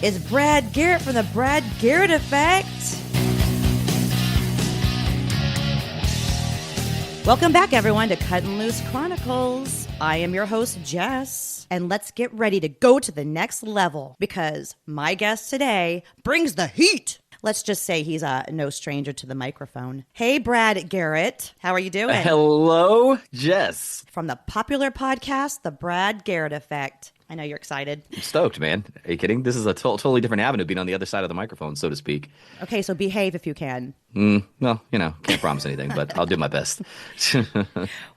is Brad Garrett from the Brad Garrett Effect. Welcome back, everyone, to Cut and Loose Chronicles. I am your host, Jess, and let's get ready to go to the next level because my guest today brings the heat. Let's just say he's no stranger to the microphone. Hey, Brad Garrett. How are you doing? Hello, Jess. From the popular podcast, The Brad Garrett Effect. I know you're excited. I'm stoked, man. Are you kidding? This is a totally different avenue, being on the other side of the microphone, so to speak. Okay, so behave if you can. Well, can't promise anything, but I'll do my best.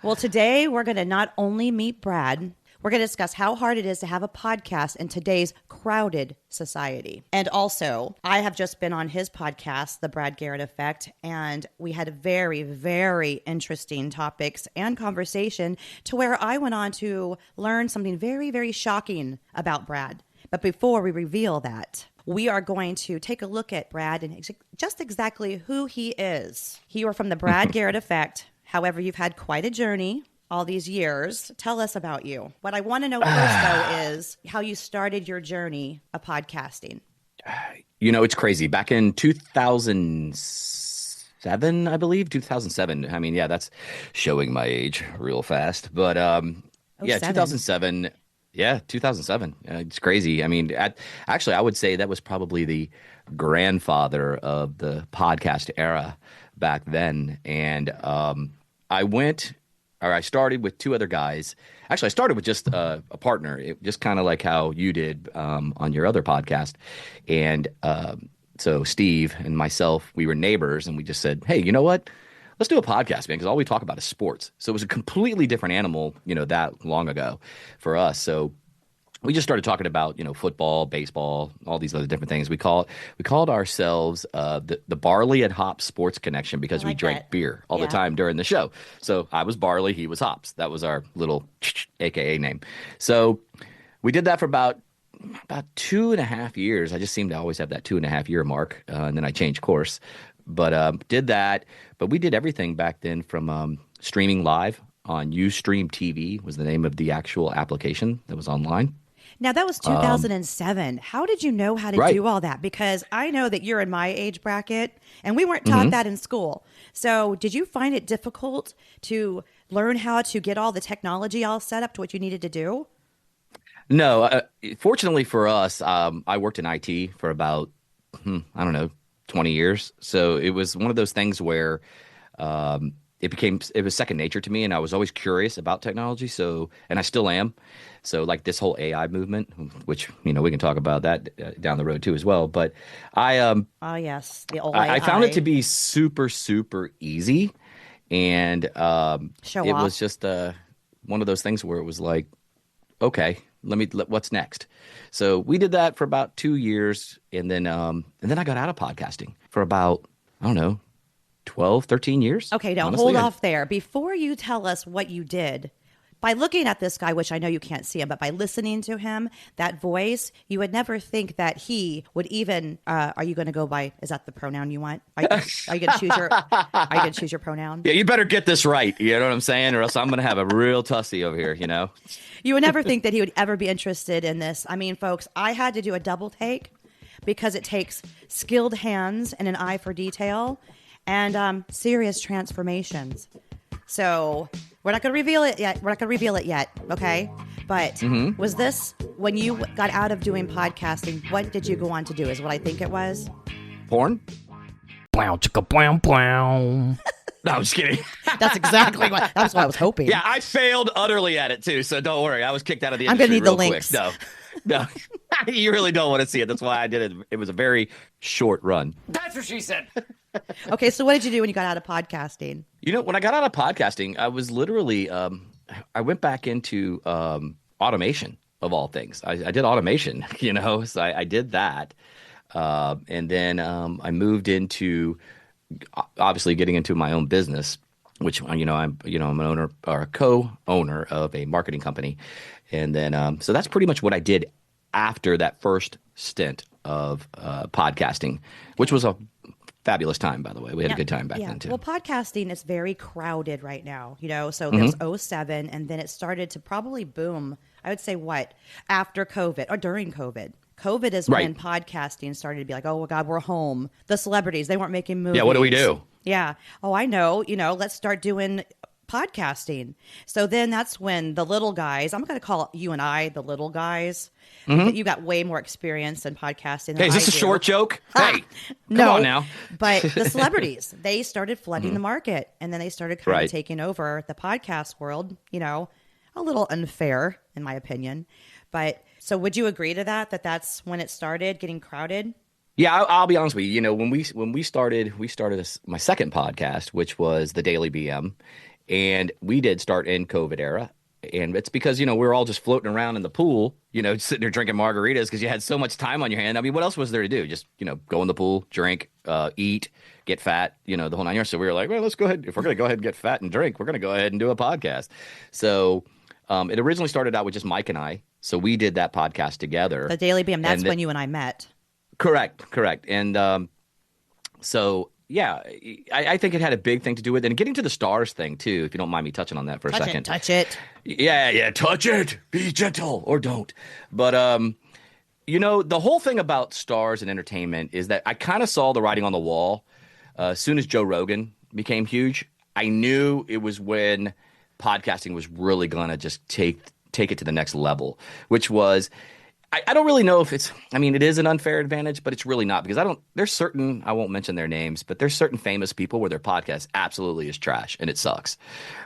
Well, today we're going to not only meet Brad, we're going to discuss how hard it is to have a podcast in today's crowded society. And also, I have just been on his podcast, The Brad Garrett Effect, and we had very, very interesting topics and conversation to where I went on to learn something very, very shocking about Brad. But before we reveal that, we are going to take a look at Brad and just exactly who he is. You are from The Brad Garrett Effect. However, you've had quite a journey all these years. Tell us about you. What I want to know first, though, is how you started your journey of podcasting. It's crazy. Back in 2007, I believe, 2007. I mean, yeah, that's showing my age real fast. But yeah, 2007. Yeah, 2007. It's crazy. I mean, actually, I would say that was probably the grandfather of the podcast era back then. And I started with two other guys. Actually, I started with just a partner, just kind of like how you did on your other podcast. And so Steve and myself, we were neighbors, and we just said, hey, you know what? Let's do a podcast, man, because all we talk about is sports. So it was a completely different animal, that long ago for us. So we just started talking about, football, baseball, all these other different things. We called ourselves the Barley and Hops Sports Connection because we drank beer all the time during the show. So I was Barley, he was Hops. That was our little AKA name. So we did that for about 2.5 years. I just seemed to always have that 2.5 year mark, and then I changed course. But did that. But we did everything back then from streaming live on Ustream TV was the name of the actual application that was online. Now, that was 2007. How did you know how to do all that? Because I know that you're in my age bracket, and we weren't taught that in school. So did you find it difficult to learn how to get all the technology all set up to what you needed to do? No. Fortunately for us, I worked in IT for about, 20 years. So it was one of those things where it was second nature to me, and I was always curious about technology. So, and I still am. So like this whole AI movement, which, we can talk about that down the road too as well. But I yes, the old AI. I found it to be super, super easy. And it was just one of those things where it was like, okay, what's next? So we did that for about 2 years. And then I got out of podcasting for about, 12, 13 years. Okay, now hold off there. Before you tell us what you did, by looking at this guy, which I know you can't see him, but by listening to him, that voice, you would never think that he would even, are you going to go by, is that the pronoun you want? Are you going to choose your pronoun? Yeah, you better get this right. You know what I'm saying? Or else I'm going to have a real tussy over here, You would never think that he would ever be interested in this. I mean, folks, I had to do a double take because it takes skilled hands and an eye for detail and serious transformations. So we're not going to reveal it yet. Okay. But was this, when you got out of doing podcasting, what did you go on to do is what I think it was? Porn? Blow, chicka, blow, blow. No, I'm just kidding. That's exactly that's what I was hoping. Yeah, I failed utterly at it too. So don't worry. I was kicked out of the industry. I'm going to need the links. links. No, you really don't want to see it. That's why I did it. It was a very short run. That's what she said. Okay, so what did you do when you got out of podcasting? When I got out of podcasting, I was literally, I went back into automation of all things. I did automation, so I did that. And then I moved into, obviously getting into my own business, which, I'm an owner or a co-owner of a marketing company. And then, so that's pretty much what I did after that first stint of podcasting, which was a fabulous time, by the way. We had a good time back then, too. Well, podcasting is very crowded right now, so there was 2007, and then it started to probably boom, I would say after COVID or during COVID. COVID is Right. when podcasting started to be like, oh, God, we're home. The celebrities, they weren't making movies. Yeah, what do we do? Yeah. Oh, I know. Let's start doing podcasting. So then that's when the little guys, I'm going to call you and I the little guys. You got way more experience in podcasting than Hey, is this I a do. short joke? Hey, No, come on now. But the celebrities, they started flooding the market, and then they started kind Right. of taking over the podcast world, a little unfair in my opinion. But so would you agree to that's when it started getting crowded? Yeah, I'll be honest with you. When we started my second podcast, which was the Daily BM, and we did start in COVID era. And it's because, we were all just floating around in the pool, sitting there drinking margaritas because you had so much time on your hand. I mean, what else was there to do? Just, go in the pool, drink, eat, get fat, the whole 9 yards. So we were like, well, let's go ahead. If we're going to go ahead and get fat and drink, we're going to go ahead and do a podcast. So it originally started out with just Mike and I. So we did that podcast together. The Daily BM, that's when you and I met. Correct. And so, yeah, I think it had a big thing to do with it. And getting to the stars thing, too, if you don't mind me touching on that for a second. Touch it. Yeah, touch it. Be gentle or don't. But, the whole thing about stars and entertainment is that I kind of saw the writing on the wall. As soon as Joe Rogan became huge, I knew it was when podcasting was really going to just take it to the next level, which was – I don't really know if it is an unfair advantage, but it's really not because I won't mention their names, but there's certain famous people where their podcast absolutely is trash and it sucks.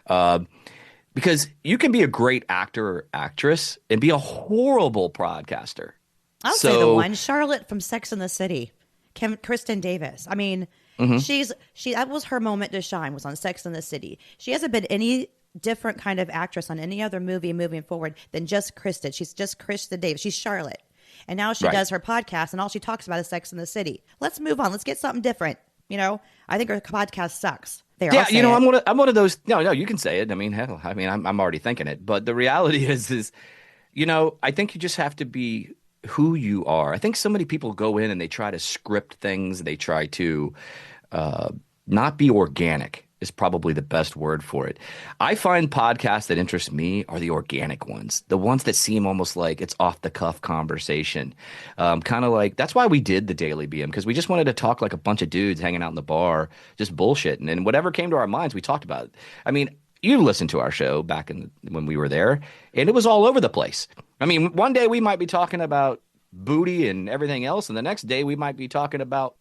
Because you can be a great actor or actress and be a horrible podcaster. I'll say the one, Charlotte from Sex and the City, Kristen Davis. I mean, that was her moment to shine, was on Sex and the City. She hasn't been any different kind of actress on any other movie moving forward than just Kristen. She's just Kristen Davis. She's Charlotte. And now she does her podcast and all she talks about is Sex in the City. Let's move on. Let's get something different. I think her podcast sucks. There, yeah, I'm one of those. No, you can say it. I mean, hell, I'm already thinking it. But the reality is, I think you just have to be who you are. I think so many people go in and they try to script things. They try to not be organic. Is probably the best word for it. I find podcasts that interest me are the organic ones, the ones that seem almost like it's off the cuff conversation. Kind of like that's why we did the Daily BM, because we just wanted to talk like a bunch of dudes hanging out in the bar, just bullshitting, and whatever came to our minds, we talked about it. I mean, you listened to our show back when we were there, and it was all over the place. I mean, one day we might be talking about booty and everything else, and the next day we might be talking about,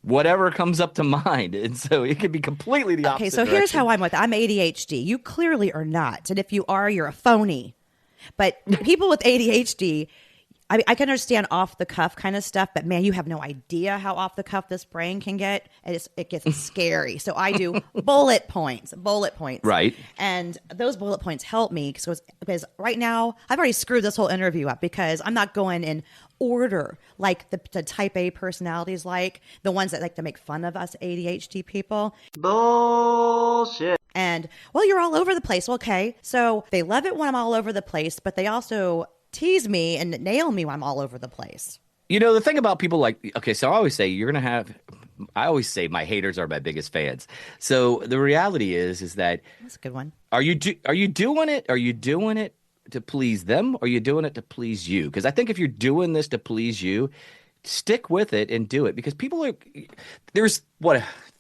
whatever comes up to mind. And so it could be completely the opposite. Okay, so here's how I'm with it. I'm ADHD. You clearly are not. And if you are, you're a phony. But people with ADHD, I can understand off the cuff kind of stuff, but man, you have no idea how off the cuff this brain can get. It gets scary. So I do bullet points. Right. And those bullet points help me because right now I've already screwed this whole interview up because I'm not going in order like the type A personalities, like the ones that like to make fun of us ADHD people. Bullshit. And well, you're all over the place. Okay. So they love it when I'm all over the place, but they also tease me and nail me when I'm all over the place. The thing about people so I always say I always say my haters are my biggest fans. So the reality is that that's a good one. Are you doing it? Are you doing it to please them? Or are you doing it to please you? Because I think if you're doing this to please you, stick with it and do it, because there's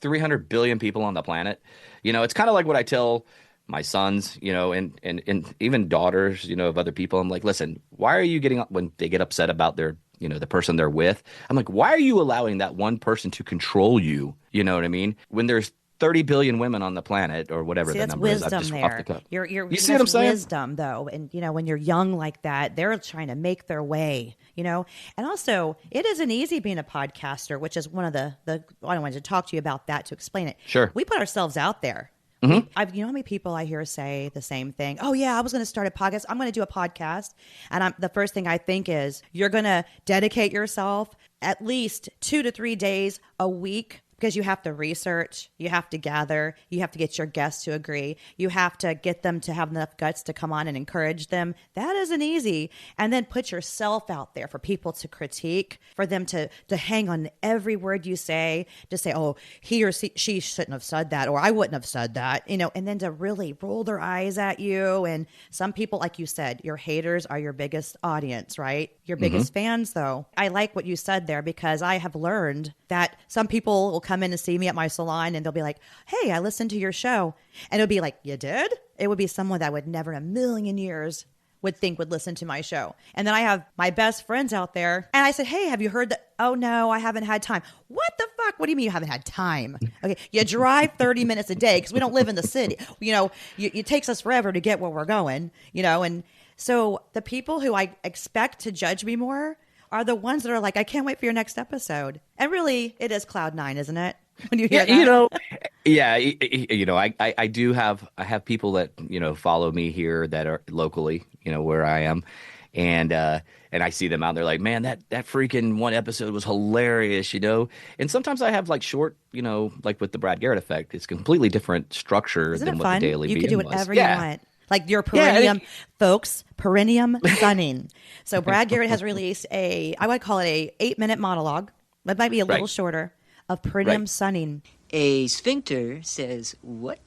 300 billion people on the planet. It's kind of like what I tell my sons, and even daughters, of other people. I'm like, listen, why are you getting up when they get upset about their, the person they're with? I'm like, why are you allowing that one person to control you? You know what I mean? When there's 30 billion women on the planet or whatever the number is. Wisdom there. You see what I'm saying? Wisdom though. And when you're young like that, they're trying to make their way, and also it isn't easy being a podcaster, which is one of the I wanted to talk to you about that to explain it. Sure. We put ourselves out there. Mm-hmm. You know how many people I hear say the same thing? Oh yeah, I was going to start a podcast. I'm going to do a podcast. And the first thing I think is you're going to dedicate yourself at least 2 to 3 days a week because you have to research, you have to gather, you have to get your guests to agree, you have to get them to have enough guts to come on and encourage them. That isn't easy. And then put yourself out there for people to critique, for them to hang on every word you say, to say, oh, he or she shouldn't have said that, or I wouldn't have said that, and then to really roll their eyes at you. And some people, like you said, your haters are your biggest audience, right? Your biggest fans, though. I like what you said there, because I have learned that some people will come in and see me at my salon and they'll be like, hey, I listened to your show. And it'll be like, you did? It would be someone that would never in a million years would think would listen to my show. And then I have my best friends out there. And I said, hey, have you heard that? Oh, no, I haven't had time. What the fuck? What do you mean you haven't had time? Okay, you drive 30 minutes a day because we don't live in the city. It takes us forever to get where we're going, and so the people who I expect to judge me more are the ones that are like, I can't wait for your next episode. And really, it is cloud nine, isn't it? When you hear that? I do have people that, follow me here that are locally, where I am. And I see them out there like, man, that freaking one episode was hilarious, And sometimes I have like short, like with the Brad Garrett Effect, it's completely different structure Isn't than it what fun? the Daily You Bean can do was. whatever you want. Like your perineum, folks, perineum sunning. So Brad Garrett has released I would call it a 8-minute monologue. It might be a little shorter, of perineum sunning. A sphincter says what?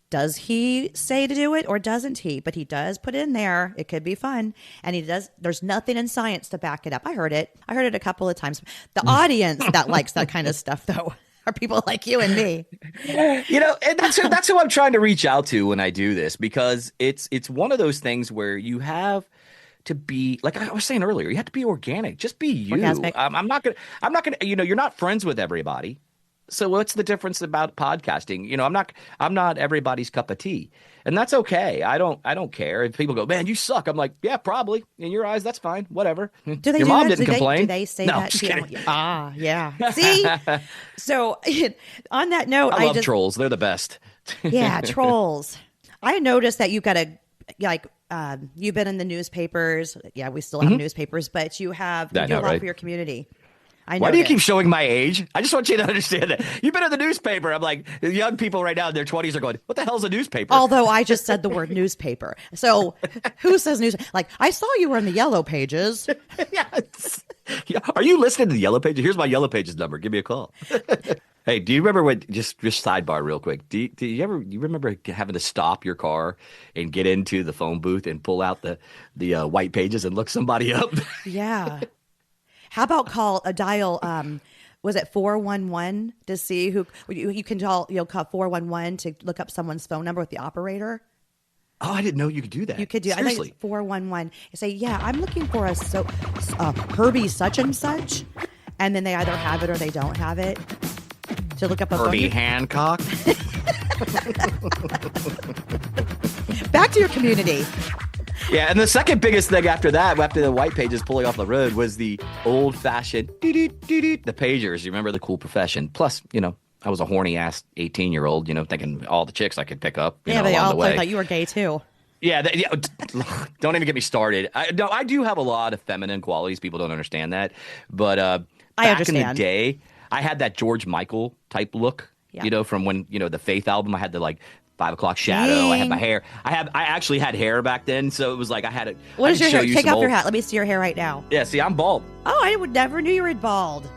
Does he say to do it or doesn't he? But he does put in there. It could be fun. And he does. There's nothing in science to back it up. I heard it a couple of times. The audience that likes that kind of stuff, though, are people like you and me. And that's who I'm trying to reach out to when I do this, because it's one of those things where you have to be, like I was saying earlier, you have to be organic. Just be you. Orgasmic. I'm not gonna. You're not friends with everybody. So what's the difference about podcasting? I'm not everybody's cup of tea, and that's okay. I don't care if people go, man, you suck. I'm like, yeah, probably in your eyes, that's fine. Whatever. Do they Your do mom that? didn't complain. Do they say No, that? just kidding. Ah, yeah. See, so on that note, I love trolls. They're the best. Yeah, trolls. I noticed that you've got you've been in the newspapers. Yeah, we still have newspapers, but you do a lot for your community. Why do you keep showing my age? I just want you to understand that. You've been in the newspaper. I'm like, the young people right now in their 20s are going, what the hell's a newspaper? Although I just said the word newspaper. So who says news? Like, I saw you were in the Yellow Pages. Yes. Yeah. Are you listening to the Yellow Pages? Here's my Yellow Pages number. Give me a call. Hey, do you remember what, just sidebar real quick. Do you remember having to stop your car and get into the phone booth and pull out the white pages and look somebody up? Yeah. How about dial, was it 411 to see who you can call, call 411 to look up someone's phone number with the operator? Oh, I didn't know you could do that. You could do it. I Seriously? think it's 411. You say, yeah, I'm looking for a Herbie such and such. And then they either have it or they don't have it. To look up a Herbie phone. Hancock. Back to your community. Yeah, and the second biggest thing after that, after the white pages pulling off the road, was the old-fashioned the pagers. You remember the cool profession. Plus, I was a horny-ass 18-year-old, thinking all the chicks I could pick up, Yeah, they along all the way. thought you were gay, too. Yeah, don't even get me started. I do have a lot of feminine qualities. People don't understand that. But back in the day, I had that George Michael type look, from when, the Faith album. I had the, 5 o'clock shadow. Dang. I had my hair. I actually had hair back then, so it was like I had it. What is your hair? Take off your hat. Let me see your hair right now. Yeah, see, I'm bald. Oh, I would never knew you were bald.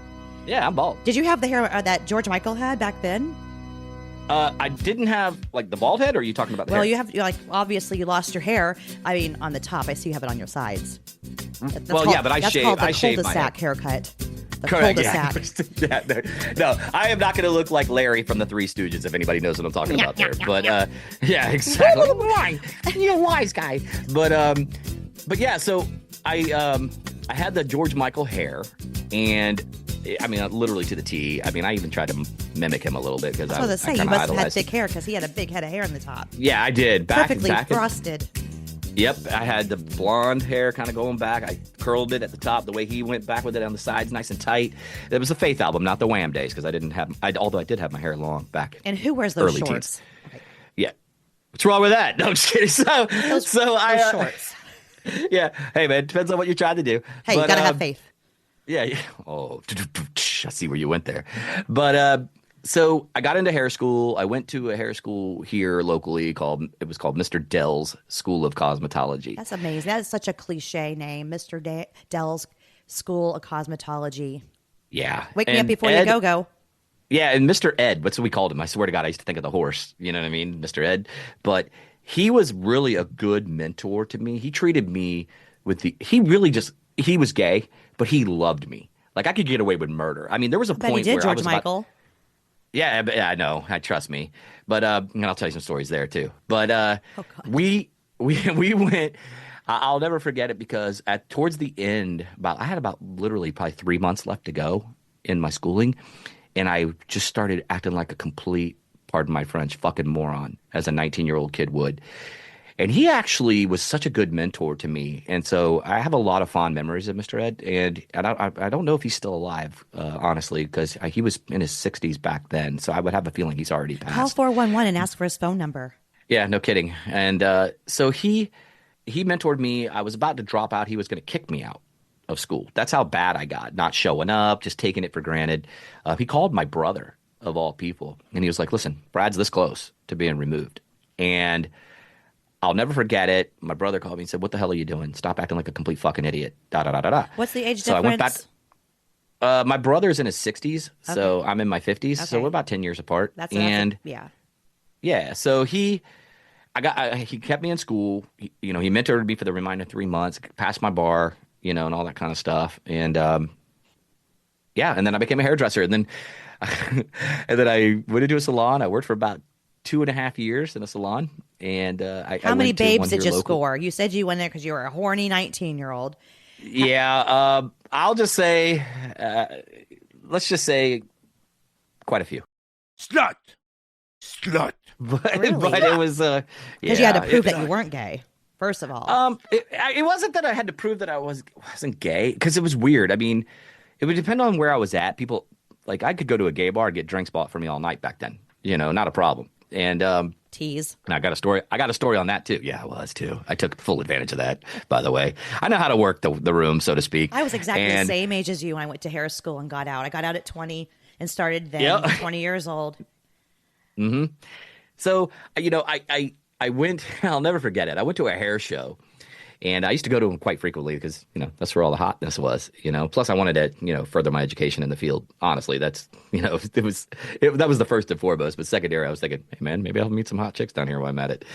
Yeah, I'm bald. Did you have the hair that George Michael had back then? I didn't have the bald head. Or are you talking about the hair? You have obviously you lost your hair. I mean, on the top. I see you have it on your sides. But I that's shaved. called the I shaved my cul-de-sac head. haircut. The Correct. cul-de-sac. Yeah. No, I am not going to look like Larry from the Three Stooges, if anybody knows what I'm talking about there. But yeah, exactly. Why? You're a wise guy. But yeah. So I had the George Michael hair, and I mean, literally to the T. I mean, I even tried to mimic him a little bit because I was you must have had thick hair because he had a big head of hair on the top. Yeah, I did. Perfectly frosted. Yep, I had the blonde hair kind of going back. I curled it at the top the way he went back with it on the sides, nice and tight. It was the Faith album, not the Wham days, because I didn't have. Although I did have my hair long back. And who wears those early shorts? Teens. Yeah, what's wrong with that? No, I'm just kidding. Those shorts. Yeah, hey man, depends on what you're trying to do. Hey, you gotta have faith. Yeah. Oh, I see where you went there, but So I got into hair school. I went to a hair school here locally called Mr. Dell's School of Cosmetology. That's amazing. That is such a cliche name, Mr. Dell's School of Cosmetology. Yeah. Wake me up before you go. Yeah, and Mr. Ed, that's what we called him. I swear to God, I used to think of the horse. You know what I mean? Mr. Ed. But he was really a good mentor to me. He treated me he was gay, but he loved me. Like I could get away with murder. I mean, there was a point did, where George I was Michael. Yeah, I know. Trust me. But and I'll tell you some stories there too. But Oh, God. we went. I'll never forget it because towards the end, I had about literally probably 3 months left to go in my schooling, and I just started acting like a complete, pardon my French, fucking moron as a 19-year-old kid would. And he actually was such a good mentor to me. And so I have a lot of fond memories of Mr. Ed. And I don't know if he's still alive, honestly, because he was in his 60s back then. So I would have a feeling he's already passed. Call 411 and ask for his phone number. Yeah, no kidding. And so he mentored me. I was about to drop out. He was going to kick me out of school. That's how bad I got, not showing up, just taking it for granted. He called my brother, of all people. And he was like, listen, Brad's this close to being removed. And I'll never forget it. My brother called me and said, what the hell are you doing? Stop acting like a complete fucking idiot. Da, da, da, da, da. What's the age difference? So I went back. My brother's in his 60s, so I'm in my 50s. Okay. So we're about 10 years apart. Yeah. Yeah, so he kept me in school. He mentored me for the remainder of 3 months, passed my bar, and all that kind of stuff. And and then I became a hairdresser. And then I went into a salon. I worked for about 2.5 years in a salon. And How many babes did you score? You said you went there because you were a horny 19-year-old. Yeah, I'll just say, let's just say, quite a few. Slut. But Really? But it was Because you had to prove that you weren't gay, first of all. It wasn't that I had to prove that I wasn't gay, because it was weird. I mean, it would depend on where I was at. People, like, I could go to a gay bar and get drinks bought for me all night back then. Not a problem. And Tease. and I got a story on that too. Yeah, I was too. I took full advantage of that, by the way. I know how to work the room, so to speak. I was exactly the same age as you when I went to hair school and got out. I got out at 20 and started then, Yep. 20 years old. Mm-hmm. So, I went, I'll never forget it. I went to a hair show, and I used to go to them quite frequently because, that's where all the hotness was, Plus I wanted to, further my education in the field. Honestly, that's, that was the first and foremost. But secondary, I was thinking, hey man, maybe I'll meet some hot chicks down here while I'm at it.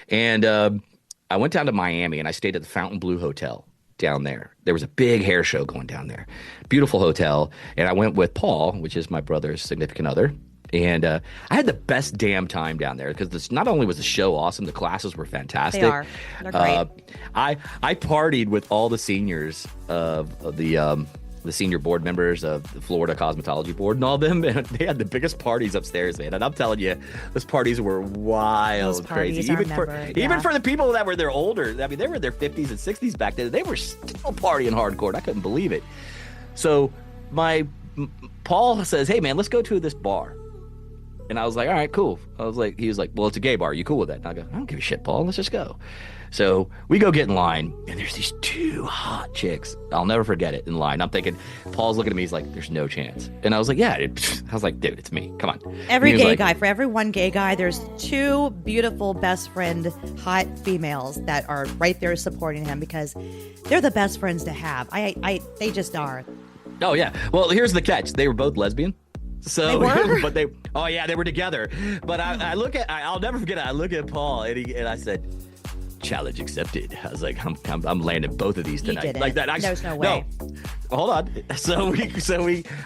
And I went down to Miami and I stayed at the Fontainebleau Hotel down there. There was a big hair show going down there. Beautiful hotel. And I went with Paul, which is my brother's significant other. And I had the best damn time down there because not only was the show awesome, the classes were fantastic. They are. They're great. I partied with all the seniors of the senior board members of the Florida Cosmetology Board and all of them, and they had the biggest parties upstairs, man. And I'm telling you, those parties were wild, Those parties crazy. are Even for the people that were there older. I mean, they were in their 50s and 60s back then. They were still partying hardcore. I couldn't believe it. So Paul says, "Hey, man, let's go to this bar." And I was like, all right, cool. He was like, well, it's a gay bar. Are you cool with that? And I go, I don't give a shit, Paul. Let's just go. So we go get in line, and there's these two hot chicks. I'll never forget it, in line. I'm thinking, Paul's looking at me. He's like, there's no chance. And I was like, yeah. I was like, dude, it's me. Come on. Every gay guy, for every one gay guy, there's two beautiful best friend hot females that are right there supporting him because they're the best friends to have. They just are. Oh, yeah. Well, here's the catch. They were both lesbian. So, they were? But they were together. But I'll never forget it. I look at Paul and I said, challenge accepted. I was like, I'm landing both of these tonight. You did like it. that. There's no way. No, hold on.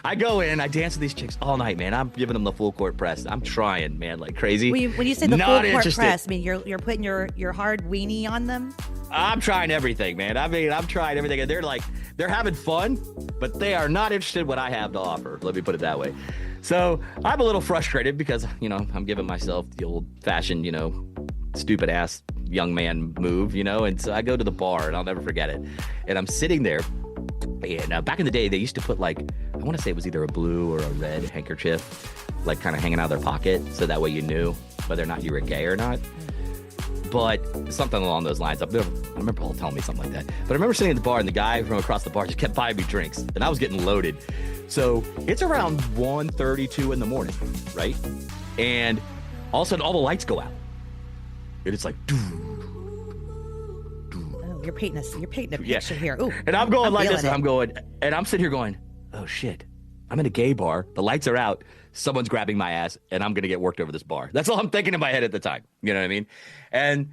I go in, I dance with these chicks all night, man. I'm giving them the full court press. I'm trying, man, like crazy. When you say the Not full court interested. press, I mean you're putting your hard weenie on them. I'm trying everything, man. I mean, I'm trying everything, and they're having fun, but they are not interested in what I have to offer. Let me put it that way. So I'm a little frustrated because, I'm giving myself the old-fashioned, stupid ass young man move, and so I go to the bar and I'll never forget it. And I'm sitting there, and back in the day, they used to put I want to say it was either a blue or a red handkerchief, kind of hanging out of their pocket, so that way you knew whether or not you were gay or not. But something along those lines. I remember Paul telling me something like that. But I remember sitting at the bar, and the guy from across the bar just kept buying me drinks, and I was getting loaded. So it's around 1:32 in the morning, right? And all of a sudden, all the lights go out. And it's like, Oh, you're painting a picture here. Ooh, and I'm going like this, feeling and I'm sitting here going, oh shit, I'm in a gay bar. The lights are out. Someone's grabbing my ass, and I'm going to get worked over this bar. That's all I'm thinking in my head at the time. You know what I mean? And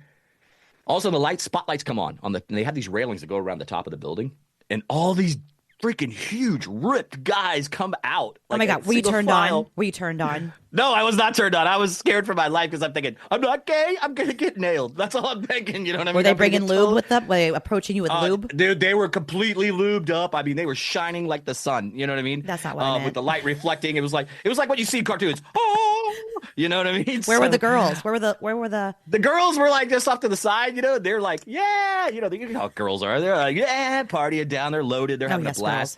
also the spotlights come on and they have these railings that go around the top of the building, and all these freaking huge ripped guys come out. Oh my God, were you turned on? Were you turned on? No, I was not turned on. I was scared for my life because I'm thinking, I'm not gay. I'm going to get nailed. That's all I'm thinking. You know what I mean? Were they bringing lube with them? Were they approaching you with lube? Dude, they were completely lubed up. I mean, they were shining like the sun. You know what I mean? That's not what I meant. With the light reflecting. It was like what you see in cartoons. Oh, you know what I mean? Where were the girls? Where were the? The girls were like just off to the side. You know, they're like, yeah. You know how girls are. They're like, yeah, partying down. They're loaded. They're having a blast.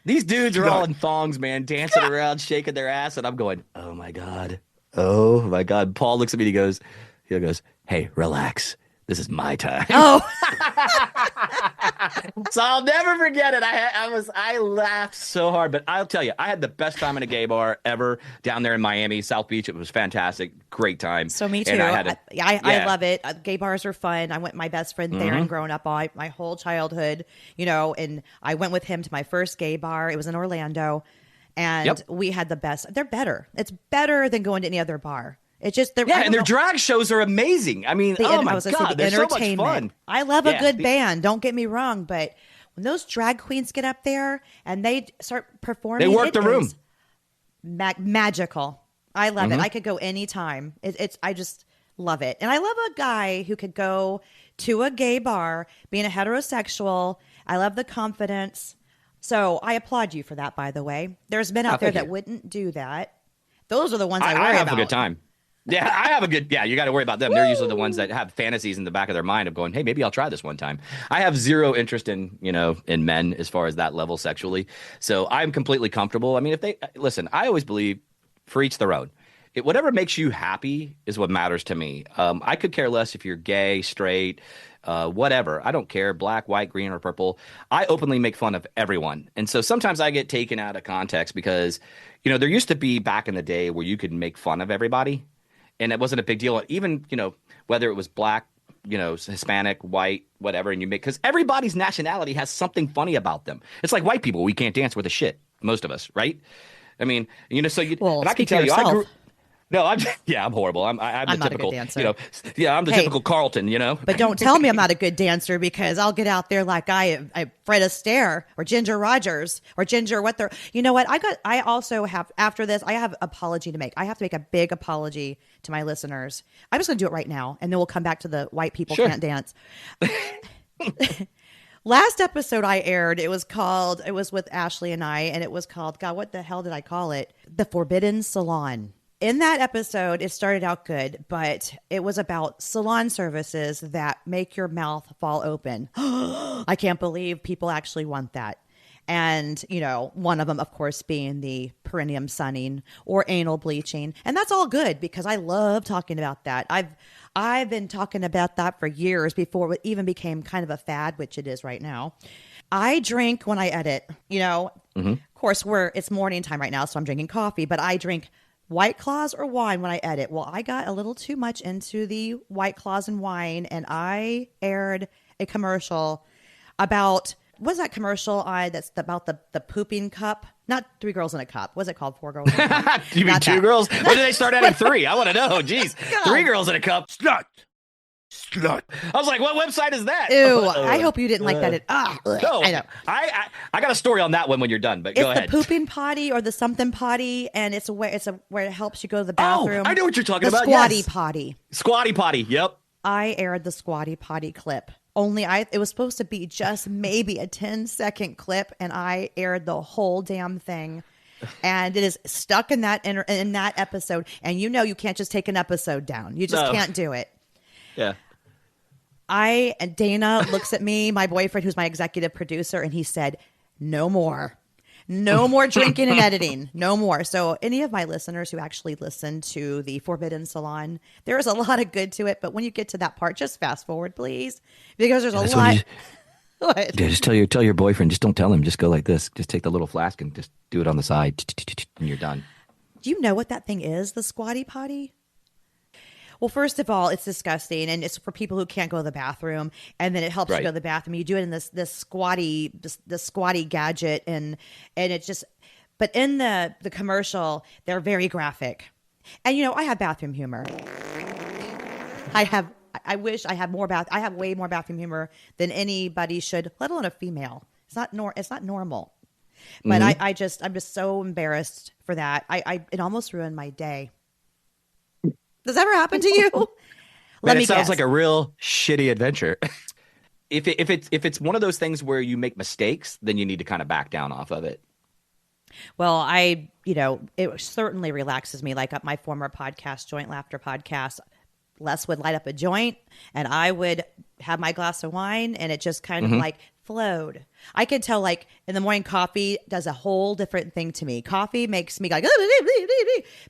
These dudes are all in thongs, man, dancing around, shaking their ass, and I'm going, oh my god. Paul looks at me and he goes, hey, relax. This is my time. Oh. So I'll never forget it. I laughed so hard, but I'll tell you, I had the best time in a gay bar ever down there in Miami, South Beach. It was fantastic, great time. So me too. And I love it. Gay bars are fun. I went with my best friend there and growing up my whole childhood, you know, and I went with him to my first gay bar. It was in Orlando, and we had the best. They're better. It's better than going to any other bar. It's just and their drag shows are amazing. I mean, oh my god, they're so much fun. I love a good band. Don't get me wrong, but when those drag queens get up there and they start performing, they work the room. Magical. I love it. I could go anytime. I just love it, and I love a guy who could go to a gay bar, being a heterosexual. I love the confidence. So I applaud you for that. By the way, there's men out there that wouldn't do that. Those are the ones I worry about. I have a good time. Yeah, I have a good. Yeah, you got to worry about them. Woo! They're usually the ones that have fantasies in the back of their mind of going, "Hey, maybe I'll try this one time." I have zero interest in men as far as that level sexually. So I'm completely comfortable. I mean, if they listen, I always believe for each their own. Whatever makes you happy is what matters to me. I could care less if you're gay, straight, whatever. I don't care, black, white, green, or purple. I openly make fun of everyone, and so sometimes I get taken out of context because there used to be back in the day where you could make fun of everybody. And it wasn't a big deal. Even, whether it was black, Hispanic, white, whatever, and because everybody's nationality has something funny about them. It's like white people. We can't dance with a shit, most of us, right? I mean, so you. Well, and I can tell you, I'm horrible. I'm the not typical a good dancer. I'm the typical Carlton, But don't tell me I'm not a good dancer because I'll get out there like I Fred Astaire or Ginger Rogers or Ginger you know what? I also have after this I have apology to make. I have to make a big apology to my listeners. I'm just going to do it right now, and then we'll come back to the white people can't dance. Last episode I aired, it was with Ashley and I, and it was called, God, what the hell did I call it? The Forbidden Salon. In that episode, it started out good, but it was about salon services that make your mouth fall open. I can't believe people actually want that. And, one of them, of course, being the perineum sunning or anal bleaching. And that's all good because I love talking about that. I've been talking about that for years before it even became kind of a fad, which it is right now. I drink when I edit, Of course, it's morning time right now, so I'm drinking coffee, but I drink White Claws or wine when I edit. Well, I got a little too much into the White Claws and wine, and I aired a commercial about, what's that commercial that's about the pooping cup? Not 3 girls in a cup. What's it called? 4 girls in a cup. You mean 2 girls? When did they start adding 3? I want to know. Jeez. 3 girls in a cup. Slut. I was like, what website is that? Ew, I hope you didn't like that. No, I know. I got a story on that one when you're done, but go ahead. It's the pooping potty or the something potty, and it's where it helps you go to the bathroom. Oh, I know what you're talking about. Squatty yes. potty. Squatty potty, yep. I aired the squatty potty clip. It was supposed to be just maybe a 10-second clip, and I aired the whole damn thing. And it is stuck in that episode. And you can't just take an episode down. You just can't do it. Yeah. And Dana looks at me, my boyfriend, who's my executive producer, and he said, no more drinking and editing, no more. So any of my listeners who actually listen to the Forbidden Salon, there is a lot of good to it. But when you get to that part, just fast forward, please, because there's a lot. What? Yeah, just tell your boyfriend. Just don't tell him. Just go like this. Just take the little flask and just do it on the side, and you're done. Do you know what that thing is, the squatty potty? Well, first of all, it's disgusting, and it's for people who can't go to the bathroom, and then it helps you Right. go to the bathroom. You do it in this squatty gadget, and it just. But in the commercial, they're very graphic, and I have bathroom humor. I wish I had more I have way more bathroom humor than anybody should, let alone a female. It's not normal. But I'm just so embarrassed for that. It almost ruined my day. Does that ever happen to you? Man, Let me it sounds guess. like a real shitty adventure. If it's one of those things where you make mistakes, then you need to kind of back down off of it. Well, it certainly relaxes me. Like at my former podcast, Joint Laughter Podcast, Les would light up a joint and I would have my glass of wine and it just kind of like flowed. I could tell like in the morning coffee does a whole different thing to me. Coffee makes me like,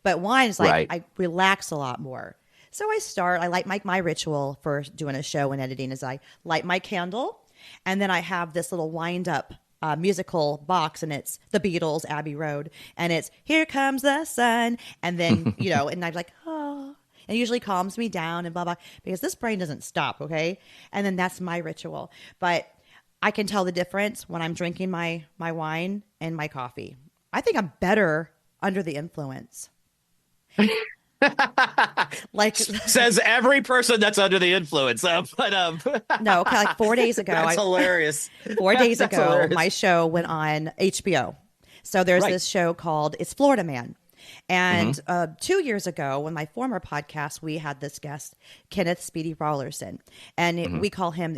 but wine is like, Right. I relax a lot more. So I light my ritual for doing a show and editing is I light my candle and then I have this little wind up musical box and it's the Beatles, Abbey Road, and it's Here Comes the Sun. And then, and I'm like, oh, and it usually calms me down and blah, blah, because this brain doesn't stop. Okay. And then that's my ritual. But I can tell the difference when I'm drinking my wine and my coffee. I think I'm better under the influence. Like Says every person that's under the influence. no, like 4 days ago, That's hilarious. 4 days That's ago, hilarious. my show went on HBO. So there's Right. this show called It's Florida Man. And 2 years ago, when my former podcast, we had this guest, Kenneth Speedy Rawlerson, and we call him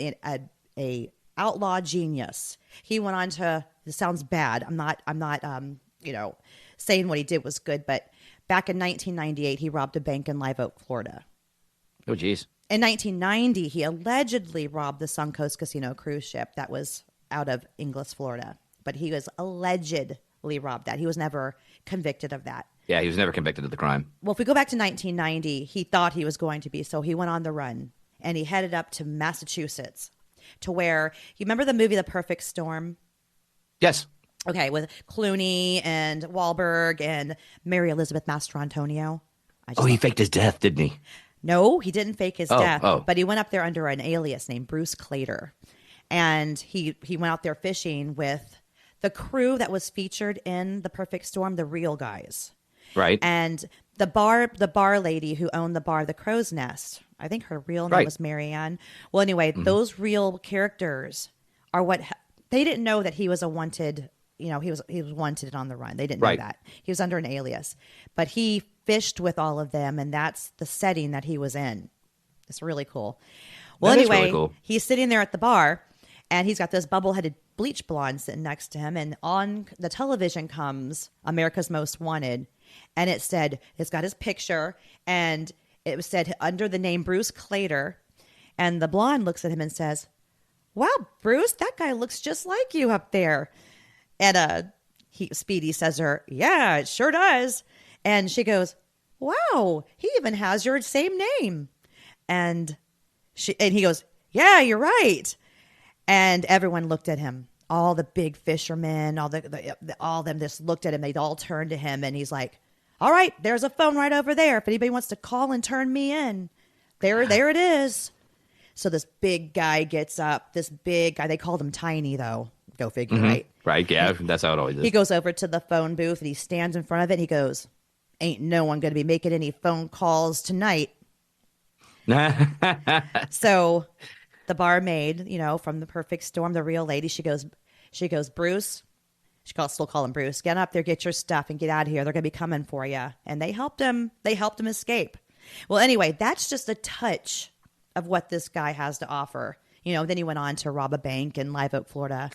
a outlaw genius. He went on to. This sounds bad. I'm not. Saying what he did was good, but back in 1998, he robbed a bank in Live Oak, Florida. Oh, geez. In 1990, he allegedly robbed the Suncoast Casino cruise ship that was out of Ingles, Florida. But he was allegedly robbed that. He was never convicted of that. Yeah, he was never convicted of the crime. Well, if we go back to 1990, he thought he was going to be. So he went on the run and he headed up to Massachusetts to where, you remember the movie The Perfect Storm? Yes. Okay, with Clooney and Wahlberg and Mary Elizabeth Mastrantonio. He faked his death, didn't he? No, he didn't fake his death, oh. but he went up there under an alias named Bruce Clater. And he went out there fishing with the crew that was featured in The Perfect Storm, the real guys. Right. And the bar lady who owned the bar, the Crow's Nest, I think her real name Right. was Marianne. Well, anyway, those real characters are what they didn't know that he was a wanted. He was wanted on the run. They didn't know Right. that he was under an alias, but he fished with all of them, and that's the setting that he was in. It's really cool. Well, That is anyway, really cool. he's sitting there at the bar, and he's got this bubble-headed bleach blonde sitting next to him, and on the television comes America's Most Wanted, and it's got his picture, and it was said under the name Bruce Clater, and the blonde looks at him and says, "Wow, Bruce, that guy looks just like you up there." And Speedy says to her, "Yeah, it sure does." And she goes, "Wow, he even has your same name." And he goes, "Yeah, you're right." And everyone looked at him. All the big fishermen, all of them just looked at him. They'd all turned to him, and he's like, "All right, there's a phone right over there. If anybody wants to call and turn me in, there it is." So this big guy gets up. This big guy, they called him Tiny, though. Go figure, right? Right. Yeah, that's how it always He is. goes over to the phone booth and he stands in front of it. And he goes, "Ain't no one going to be making any phone calls tonight." So the barmaid, from The Perfect Storm, the real lady, she goes, "Bruce," still call him Bruce, "get up there, get your stuff and get out of here. They're going to be coming for you." And they helped him escape. Well, anyway, that's just a touch of what this guy has to offer. Then he went on to rob a bank in Live Oak, Florida,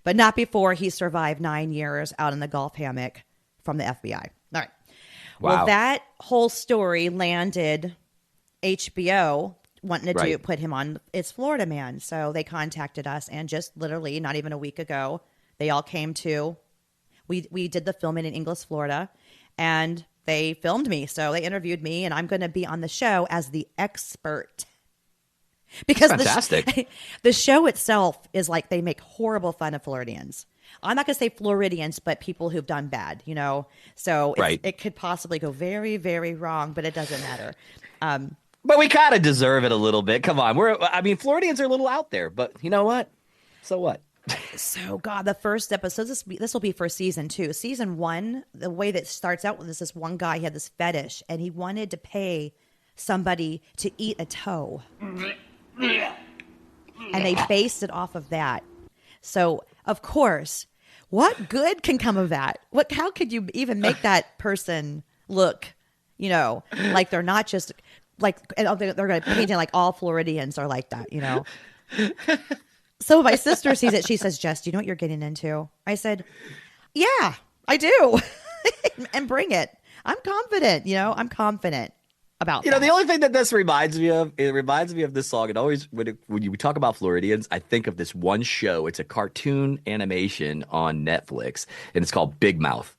but not before he survived 9 years out in the golf hammock from the FBI. All right. Wow. Well, that whole story landed HBO wanting to Right. put him on It's Florida Man. So they contacted us, and just literally not even a week ago, they all came to. We did the filming in Ingles, Florida, and they filmed me. So they interviewed me, and I'm going to be on the show as the expert. Because fantastic. The show itself is like they make horrible fun of Floridians. I'm not going to say Floridians, but people who've done bad, So Right. it could possibly go very, very wrong, but it doesn't matter. But we kind of deserve it a little bit. Come on. Floridians are a little out there, but you know what? So what? So, God, the first episode, this will be for season 2. Season 1, the way that starts out with this one guy, he had this fetish, and he wanted to pay somebody to eat a toe. And they based it off of that. So, of course, what good can come of that? How could you even make that person look, like they're not just like, they're going to paint it like all Floridians are like that, So my sister sees it. She says, Jess, do you know what you're getting into? I said, yeah, I do. And bring it. I'm confident, I'm confident about that. The only thing that this reminds me of, it reminds me of this song. It always, when you talk about Floridians, I think of this one show. It's a cartoon animation on Netflix, and it's called Big Mouth.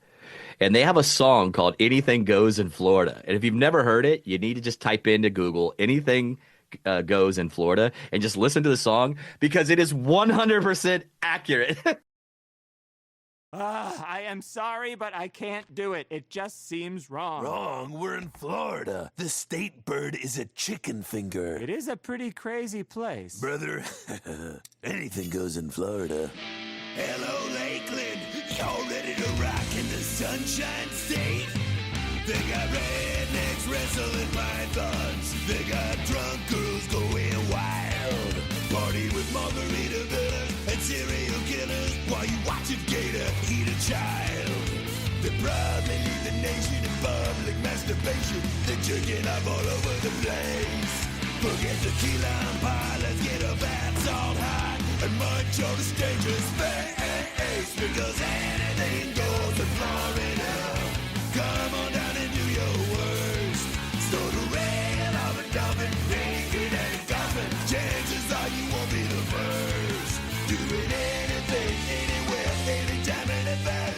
And they have a song called Anything Goes in Florida. And if you've never heard it, you need to just type into Google Anything Goes in Florida and just listen to the song because it is 100% accurate. I am sorry, but I can't do it. It just seems wrong. Wrong. We're in Florida. The state bird is a chicken finger. It is a pretty crazy place. Brother, anything goes in Florida. Hello, Lakeland. Y'all ready to rock in the Sunshine State? They got rednecks wrestling pythons. They got drunk girls going wild. Party with margarita villas and serial killers while you watch a gator eat a child. They proudly lead the nation in public masturbation. They're jerking up all over the place. Forget tequila and pie, let's get a bath salt hot and munch on a stranger's face. Because anything goes in Florida. Come on down and do your worst. Store the rail of a dolphin, naked and golfing. Chances are you won't be the first. Doing anything, anywhere, anytime, anywhere.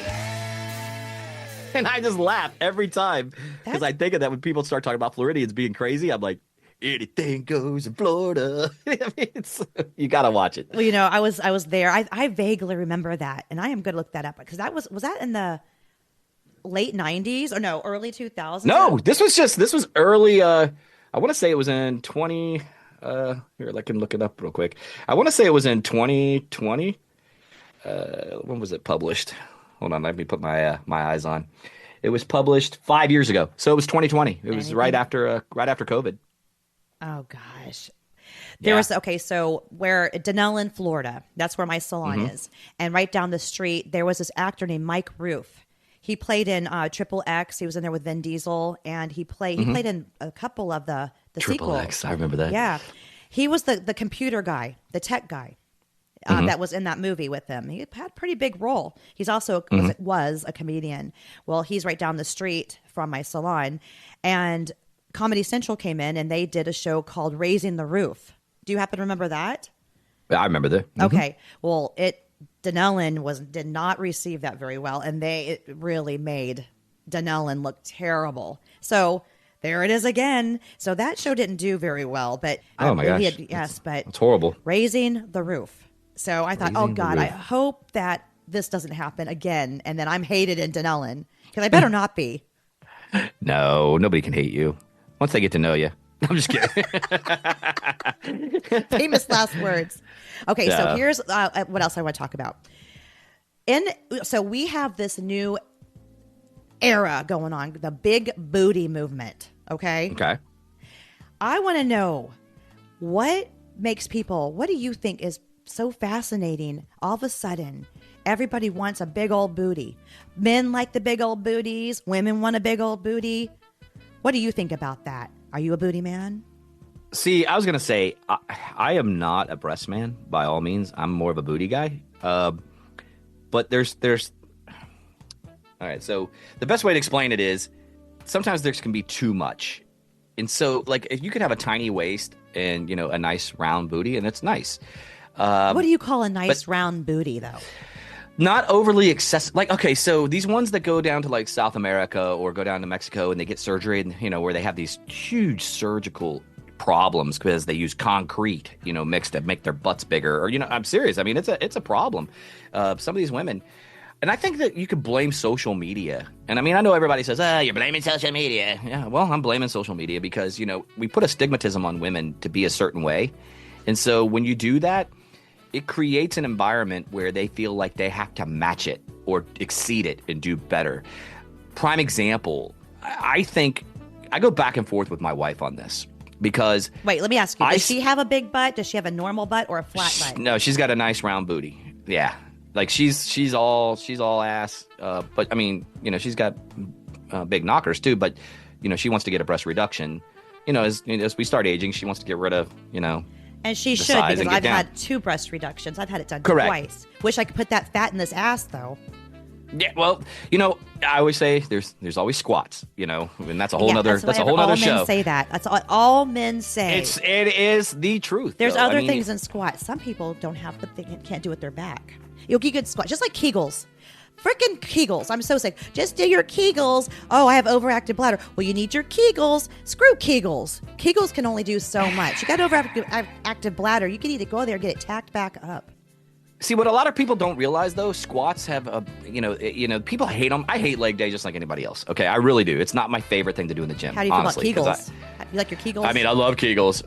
And I just laugh every time because I think of that when people start talking about Floridians being crazy. I'm like, anything goes in Florida. I mean, you got to watch it. Well, I was there. I vaguely remember that, and I am going to look that up because was that in the late 90s or no, early 2000s? No, this was early. I want to say it was in 20. Here, I can look it up real quick. I want to say it was in 2020. When was it published? Hold on, let me put my eyes on. It was published 5 years ago, so it was 2020. It was right after COVID. Oh gosh. There was, so where Denellen, Florida, that's where my salon is. And right down the street, there was this actor named Mike Roof. He played in Triple X. He was in there with Vin Diesel, and he played in a couple of the Triple sequels. X, I remember that. Yeah. He was the computer guy, the tech guy that was in that movie with him. He had a pretty big role. He's also was a comedian. Well, he's right down the street from my salon. And Comedy Central came in, and they did a show called Raising the Roof. Do you happen to remember that? I remember that. Okay. Well, Denellen did not receive that very well, and it really made Denellen look terrible. So there it is again. So that show didn't do very well, but oh my gosh, but it's horrible. Raising the Roof. So I thought, Raising oh God, the I Roof. hope that this doesn't happen again, and then I'm hated in Denellen because I better not be. No, nobody can hate you once they get to know you. I'm just kidding. Famous last words. Okay, Yeah. so here's what else I want to talk about. So we have this new era going on, the big booty movement. Okay. Okay. I want to know what do you think is so fascinating? All of a sudden, everybody wants a big old booty. Men like the big old booties. Women want a big old booty. What do you think about that? Are you a booty man? See, I was gonna say I am not a breast man by all means. I'm more of a booty guy. But there's. All right. So the best way to explain it is sometimes there can be too much, and so like if you could have a tiny waist and a nice round booty, and it's nice. What do you call a nice round booty, though? Not overly excessive. Like, okay, so these ones that go down to like South America or go down to Mexico and they get surgery and, where they have these huge surgical problems because they use concrete, mixed to make their butts bigger. Or, I'm serious. I mean, it's a problem. Some of these women. And I think that you could blame social media. And I mean, I know everybody says, you're blaming social media. Yeah, well, I'm blaming social media because, we put a stigmatism on women to be a certain way. And so when you do that, it creates an environment where they feel like they have to match it or exceed it and do better. Prime example, I think I go back and forth with my wife on this because... Wait, let me ask you. Does she have a big butt? Does she have a normal butt or a flat butt? No, she's got a nice round booty. Yeah. Like she's all ass, but I mean, she's got big knockers too. But she wants to get a breast reduction. As we start aging, she wants to get rid of And she should because I've had 2 breast reductions. I've had it done twice. Wish I could put that fat in this ass though. Yeah, well, I always say there's always squats, and that's a whole nother show. All men say that. That's all men say. It is the truth. There's other things in squats. Some people don't have they can't do it with their back. You'll get good squat, just like Kegels. Freaking Kegels. I'm so sick. Just do your Kegels. Oh, I have overactive bladder. Well, you need your Kegels. Screw Kegels. Kegels can only do so much. You got overactive bladder. You can either go there and get it tacked back up. See, what a lot of people don't realize, though, squats have people hate them. I hate leg day just like anybody else. Okay, I really do. It's not my favorite thing to do in the gym. How do you feel about Kegels? You like your Kegels? I mean, I love Kegels.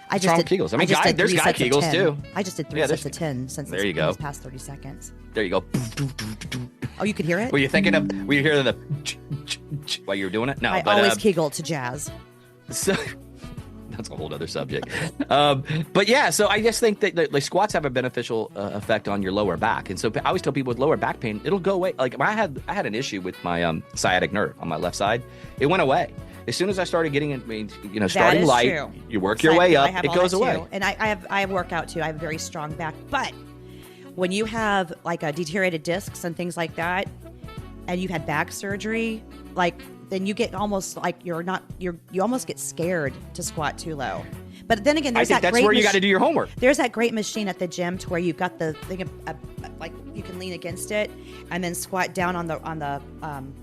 I just did Kegels. I mean, there's guy Kegels too. I just did 3 sets of 10 since it's past 30 seconds. There you go. Oh, you could hear it? Were you hearing the while you were doing it? No, I always Kegel to jazz. So that's a whole other subject. But yeah, so I just think that the squats have a beneficial effect on your lower back. And so I always tell people with lower back pain, it'll go away. Like I had an issue with my sciatic nerve on my left side. It went away. As soon as I started getting it, starting light, true. You work your way up, it goes away. And I work out too. I have a very strong back. But when you have like a deteriorated discs and things like that, and you've had back surgery, then you get almost like you almost get scared to squat too low. But then again, that's where you got to do your homework. There's that great machine at the gym to where you've got the thing, like you can lean against it and then squat down on the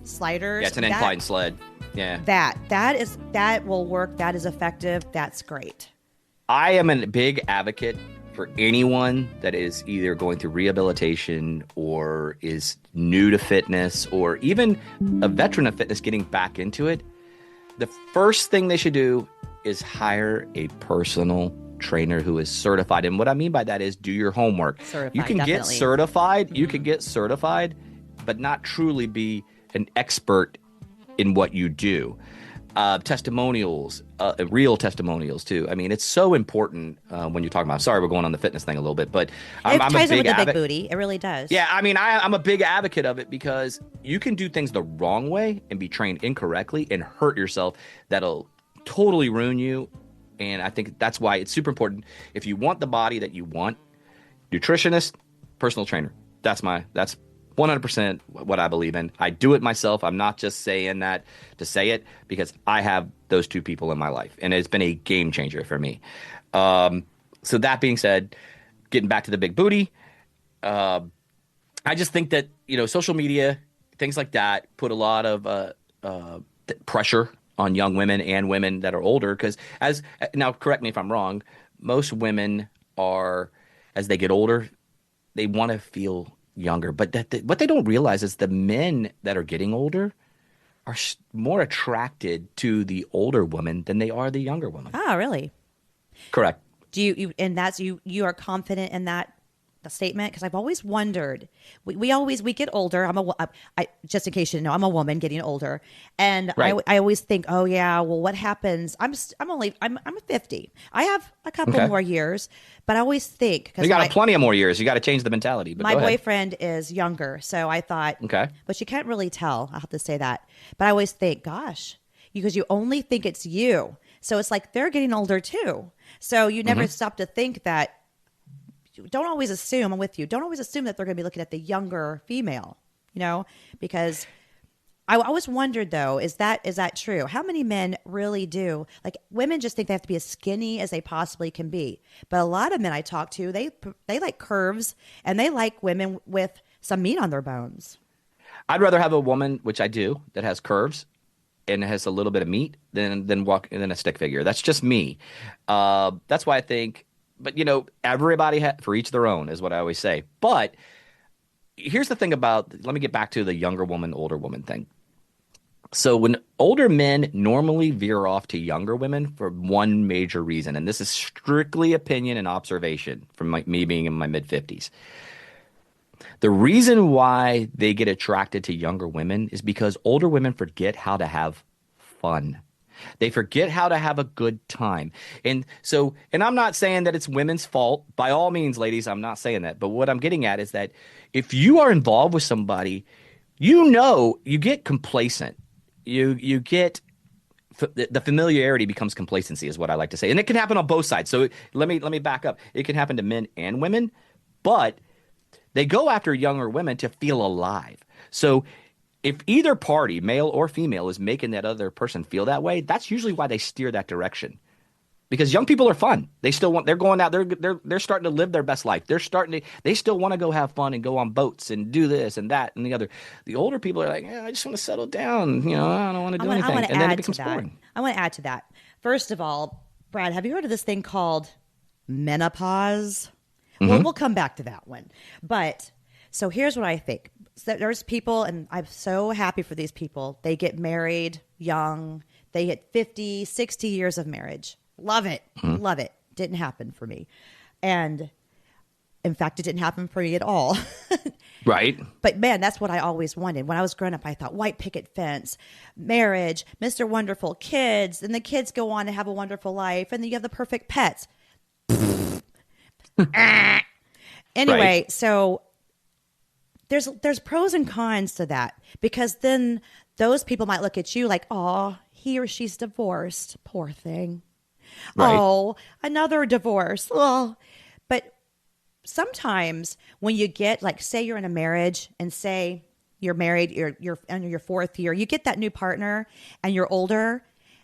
sliders. Yeah, it's an incline sled. Yeah. That will work. That is effective. That's great. I am a big advocate for anyone that is either going through rehabilitation or is new to fitness or even a veteran of fitness getting back into it. The first thing they should do is hire a personal trainer who is certified. And what I mean by that is do your homework. You can get certified. Mm-hmm. You can get certified, but not truly be an expert in what you do. Testimonials, real testimonials too. I mean, it's so important when you're talking about. Sorry, we're going on the fitness thing a little bit, but I'm a big with the big booty. It really does. Yeah, I mean, I'm a big advocate of it because you can do things the wrong way and be trained incorrectly and hurt yourself. That'll totally ruin you. And I think that's why it's super important. If you want the body that you want, nutritionist, personal trainer. That's 100% what I believe in. I do it myself. I'm not just saying that to say it because I have those 2 people in my life, and it's been a game changer for me. So that being said, getting back to the big booty, I just think that social media, things like that, put a lot of pressure on young women and women that are older. Because now, correct me if I'm wrong, most women are, as they get older, they want to feel younger, but what they don't realize is the men that are getting older are more attracted to the older woman than they are the younger woman. Oh, really? Correct. Do you and that's you are confident in that statement? Because I've always wondered. We get older. I just in case you know, I'm a woman getting older, and right. I always think, oh yeah, well, what happens? I'm 50. I have a couple more years, but I always think you got plenty of more years. You got to change the mentality. But my boyfriend is younger, so I thought, but you can't really tell. I'll have to say that. But I always think, gosh, because you only think it's you, so it's like they're getting older too. So you never stop to think that. Don't always assume, I'm with you. Don't always assume that they're going to be looking at the younger female, because I always wondered though, is that true? How many men really do? Like women just think they have to be as skinny as they possibly can be. But a lot of men I talk to, they like curves and they like women with some meat on their bones. I'd rather have a woman, which I do, that has curves and has a little bit of meat than a stick figure. That's just me. That's why I think. But everybody for each their own is what I always say. But here's the thing about. Let me get back to the younger woman, older woman thing. So when older men normally veer off to younger women for one major reason, and this is strictly opinion and observation from me being in my mid-50s. The reason why they get attracted to younger women is because older women forget how to have fun. They forget how to have a good time. And I'm not saying that it's women's fault. By all means, ladies, I'm not saying that. But what I'm getting at is that if you are involved with somebody, you get complacent. You get the familiarity becomes complacency is what I like to say. And it can happen on both sides. So let me back up. It can happen to men and women, but they go after younger women to feel alive. So if either party, male or female, is making that other person feel that way, that's usually why they steer that direction. Because young people are fun. They're going out, they're starting to live their best life. They still want to go have fun and go on boats and do this and that and the other. The older people are like, I just want to settle down. I don't want to do anything. And then it becomes boring. I want to add to that. First of all, Brad, have you heard of this thing called menopause? Mm-hmm. Well, we'll come back to that one. But so here's what I think. So there's people, and I'm so happy for these people. They get married young. They hit 50, 60 years of marriage. Love it. Mm-hmm. Love it. Didn't happen for me. And in fact, it didn't happen for me at all. Right. But man, that's what I always wanted. When I was growing up, I thought white picket fence, marriage, Mr. Wonderful, kids, and the kids go on to have a wonderful life, and then you have the perfect pets. Anyway, right. So there's pros and cons to that, because then those people might look at you like, oh, he or she's divorced. Poor thing. Right. Oh, another divorce. Oh. But sometimes when you get, like, say you're in a marriage and say you're married, you're in your fourth year, you get that new partner and you're older,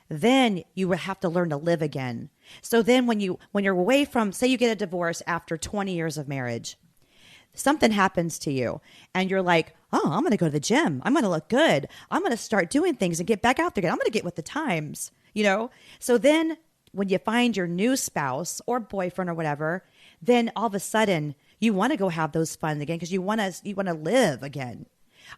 then you will have to learn to live again. So then when you're away from, say you get a divorce after 20 years of marriage, something happens to you and you're like, oh, I'm going to go to the gym. I'm going to look good. I'm going to start doing things and get back out there again. I'm going to get with the times, So then when you find your new spouse or boyfriend or whatever, then all of a sudden you want to go have those fun again because you want to live again.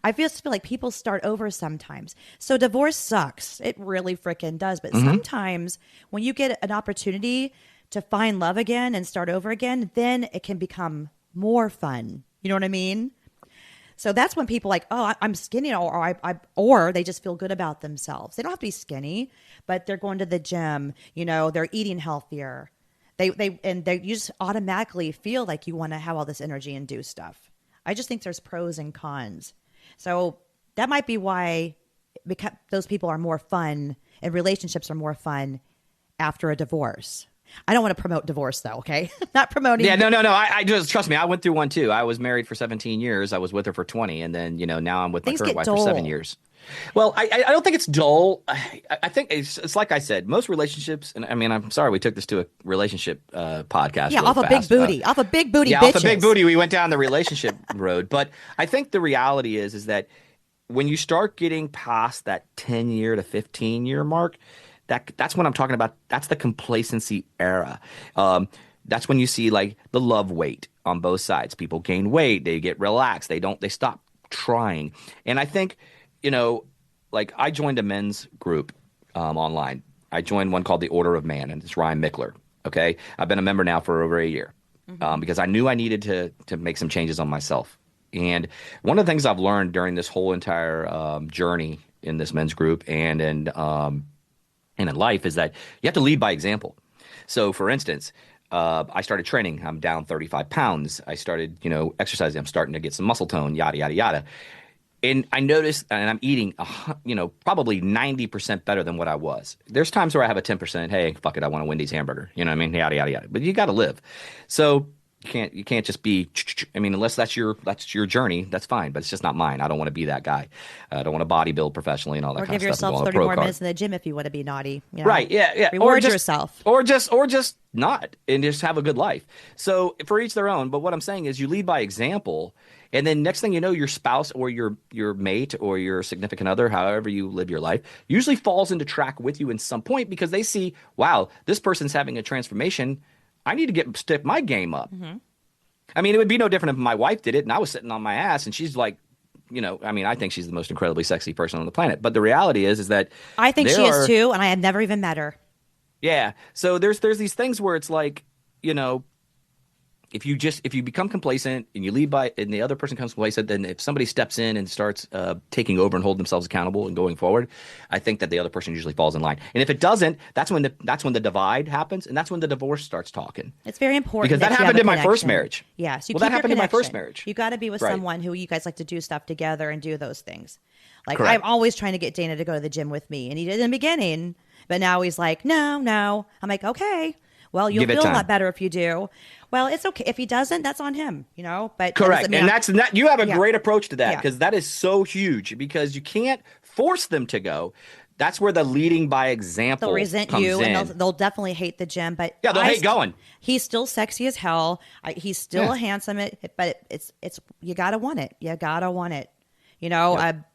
I just feel like people start over sometimes. So divorce sucks. It really freaking does. But sometimes when you get an opportunity to find love again and start over again, then it can become more fun. You know what I mean? So that's when people like, oh, I'm skinny, or they just feel good about themselves. They don't have to be skinny, but they're going to the gym. They're eating healthier. You just automatically feel like you want to have all this energy and do stuff. I just think there's pros and cons. So that might be why those people are more fun and relationships are more fun after a divorce. I don't want to promote divorce though, okay? Not promoting. Yeah, no. I just, trust me, I went through one too. I was married for 17 years. I was with her for 20. And then, now I'm with my current wife for 7 years. Well, I don't think it's dull. I think it's like I said, most relationships, and I mean, I'm sorry we took this to a relationship podcast. Yeah, off a big booty. Off a big booty, yeah, bitches. Off a big booty, we went down the relationship road. But I think the reality is that when you start getting past that 10-year to 15-year mark, that's what I'm talking about. That's the complacency era. That's when you see like the love weight on both sides. People gain weight, they get relaxed, they stop trying. And I think, like I joined a men's group online. I joined one called the Order of Man, and it's Ryan Mickler. Okay, I've been a member now for over a year because I knew I needed to make some changes on myself. And one of the things I've learned during this whole entire journey in this men's group and in life is that you have to lead by example. So, for instance, I started training. I'm down 35 pounds. I started, exercising. I'm starting to get some muscle tone, yada, yada, yada. And I noticed, and I'm eating, probably 90% better than what I was. There's times where I have a 10%, hey, fuck it, I want a Wendy's hamburger. You know what I mean? Yada, yada, yada. But you got to live. So You can't just be. I mean, unless that's your journey, that's fine. But it's just not mine. I don't want to be that guy. I don't want to bodybuild professionally and all that Or kind give of stuff. yourself 30 more minutes in the gym if you want to be naughty. You know? Right. Yeah. Reward yourself. Or just not and just have a good life. So for each their own. But what I'm saying is you lead by example. And then next thing you know, your spouse or your mate or your significant other, however you live your life, usually falls into track with you in some point because they see, wow, this person's having a transformation. I need to step my game up. Mm-hmm. I mean, it would be no different if my wife did it and I was sitting on my ass and she's like, I mean, I think she's the most incredibly sexy person on the planet. But the reality is that I think she is too, and I have never even met her. Yeah. So there's these things where it's like, if you become complacent and you lead by, and the other person becomes complacent, then if somebody steps in and starts taking over and holding themselves accountable and going forward, I think that the other person usually falls in line. And if it doesn't, that's when the divide happens, and that's when the divorce starts talking. It's very important because that happened in my first marriage. Yes, that happened in my first marriage. You got to be with someone who you guys like to do stuff together and do those things. Like Correct. I'm always trying to get Dana to go to the gym with me, and he did in the beginning, but now he's like, no. I'm like, okay. Well, you'll feel a lot better if you do. Well, it's okay. If he doesn't, that's on him, But correct. And that's you have a great approach to that because Yeah. that is so huge because you can't force them to go. That's wwhere the leading by example they'll resent comes you, in. and they'll definitely hate the gym. But Yeah, they'll hate going. He's still sexy as hell. He's still handsome. But it's you gotta want it. You gotta want it. Yep.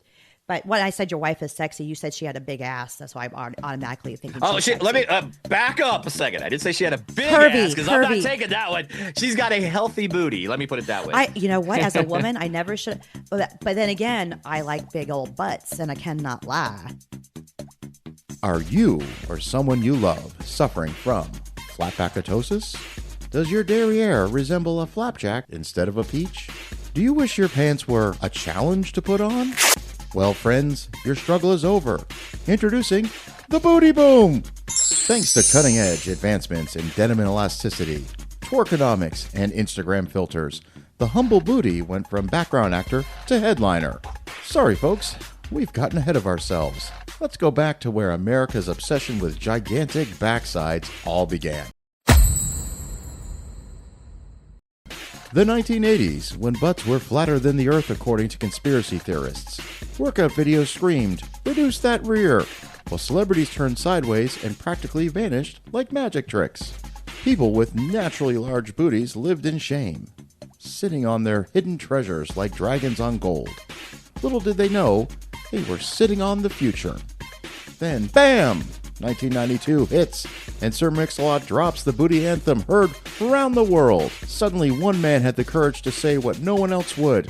But when I said your wife is sexy, you said she had a big ass. That's why I'm automatically thinking. Let me back up a second. I did say she had a big Curvy, ass because I'm not taking that one. She's got a healthy booty. Let me put it that way. You know what? As a woman, I never should. But then again, I like big old butts, and I cannot lie. Are you or someone you love suffering from flatbackatosis? Does your derriere resemble a flapjack instead of a peach? Do you wish your pants were a challenge to put on? Well, friends, your struggle is over. Introducing the Booty Boom! Thanks to cutting-edge advancements in denim and elasticity, twerkonomics, and Instagram filters, the humble booty went from background actor to headliner. Sorry, folks, we've gotten ahead of ourselves. Let's go back to where America's obsession with gigantic backsides all began. The 1980s, when butts were flatter than the earth according to conspiracy theorists. Workout videos screamed, "Reduce that rear," while celebrities turned sideways and practically vanished like magic tricks. People with naturally large booties lived in shame, sitting on their hidden treasures like dragons on gold. Little did they know, they were sitting on the future. Then, bam! 1992 hits, and Sir Mix-a-Lot drops the booty anthem heard around the world. Suddenly, one man had the courage to say what no one else would.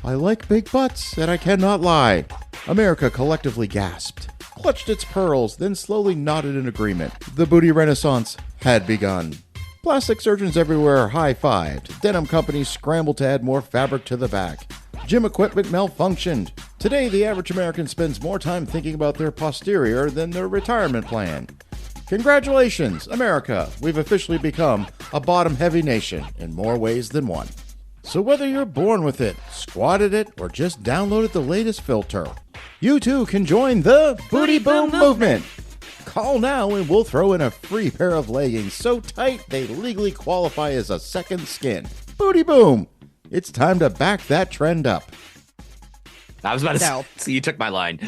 "I like big butts, and I cannot lie." America collectively gasped, clutched its pearls, then slowly nodded in agreement. The booty renaissance had begun. Plastic surgeons everywhere high-fived. Denim companies scrambled to add more fabric to the back. Gym equipment malfunctioned. Today, the average American spends more time thinking about their posterior than their retirement plan. Congratulations, America! We've officially become a bottom-heavy nation in more ways than one. So whether you're born with it, squatted it, or just downloaded the latest filter, you too can join the Booty Boom movement. Call now and we'll throw in a free pair of leggings so tight they legally qualify as a second skin. Booty Boom! It's time to back that trend up. I was about to say, so you took my line.